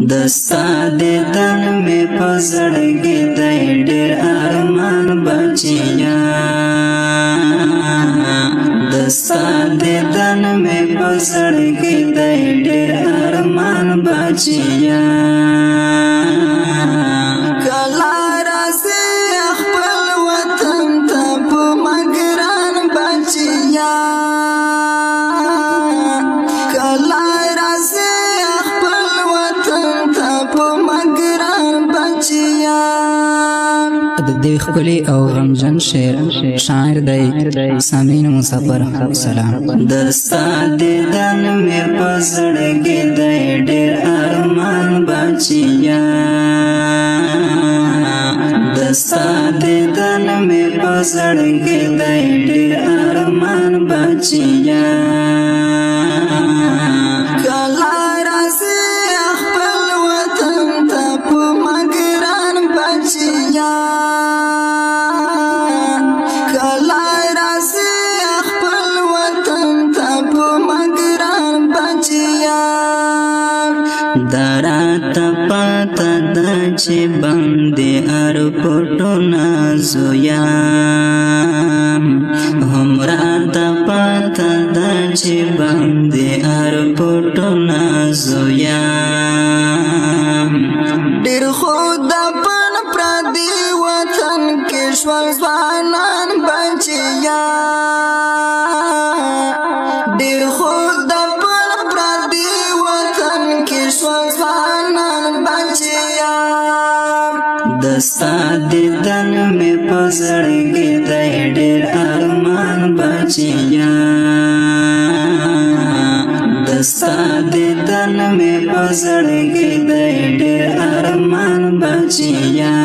دستا دیدن می پزړګي دی ډېر ارمان بچیا دستا دیدن می پزړګي دی ډېر ارمان بچیا کلا راځي خپل وطن ته په مګران بچیا کلا راځي دی خپلی او غمجن شعر شاعر دی سامین مسافر سلام دستا دیدن می پزړګي دی ډېر ارمان بچیا دستا دیدن می پزړګي دی ډېر ارمان بچیا کلا راځي خپل وطن ته په مګران بچیا دارات پاتا دا چه بندی ارپوٹو نازویام همرات پاتا دا چه بندی ارپوٹو نازویام دیر خود پن پردی وطن کشور زوانان بچیا دیر خود پن پردی وطن کشور زوانان بچیا دستا دیدن می پزړګي دی ډېر ارمان بچیا دستا دیدن می پزړګي دی ډېر ارمان بچیا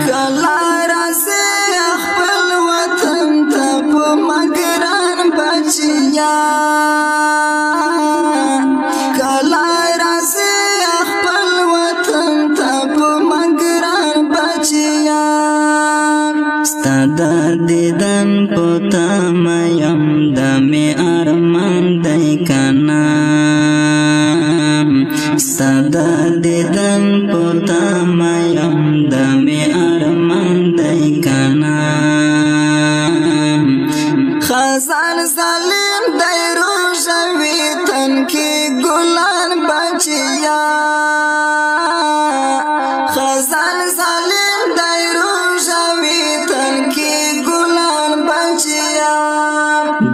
کلا راځي خپل وطن ته په مګران بچیا کلا راځي خپل وطن ته په مګران بچیا ستا د دیدن پتا میم د می ارمان دی کنا ستا د دیدن پتا میم د می ارمان دی کنا خزان ظالم دی روژوي تن کی ګلان بچیا خزان ظالم دی روژوي تن کی ګلان بچیا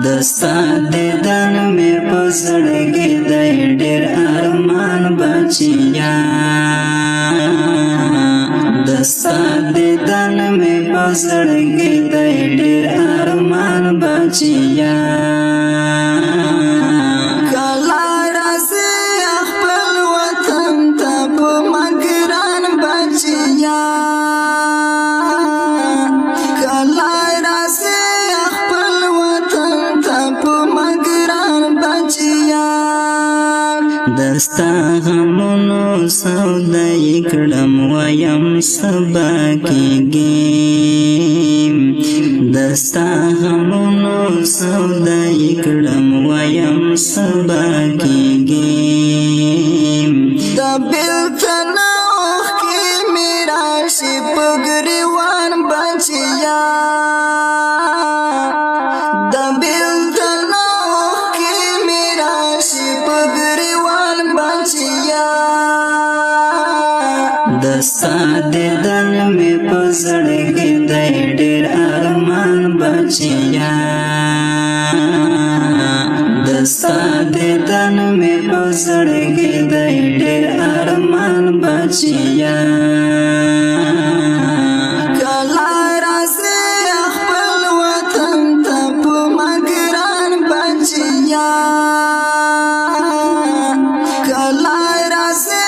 دستا دیدن می پزړګي دی ډېر ارمان بچیا دستا دیدن می پزړګي دی ډېر ارمان بچیا کلا راځي خپل وطن ته په مګران بچیا کلا راځي خپل وطن ته په مګران بچیا دستا غمونو سودای کړم وایم سبا کېږي دستا غمونو سودای کړم وایم سبا کېږي د بیلتن اوښکې مې راشي په ګریوان بچیا د بیلتن اوښکې مې راشي په ګریوان بچیا دستا دیدن می پزړګي دی ډېر ارمان بچیا دستا دیدن می پزړګي دی ډېر ارمان بچیا کلا راځي خپل وطن ته په مګران بچیا کلا راځي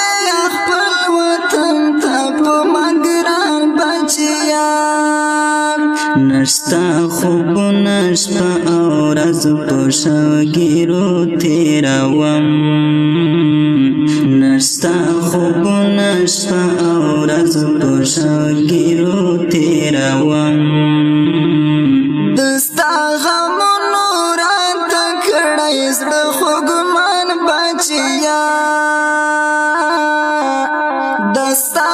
خپل وطن ته په مګران بچیا نشتا خوبونه شپه او ورځ په شوګیرو تېروم نشتا خوبونه شپه او ورځ په شوګیرو تېروم دستا غمونو راته کړی زړه خوږمن بچیا دستا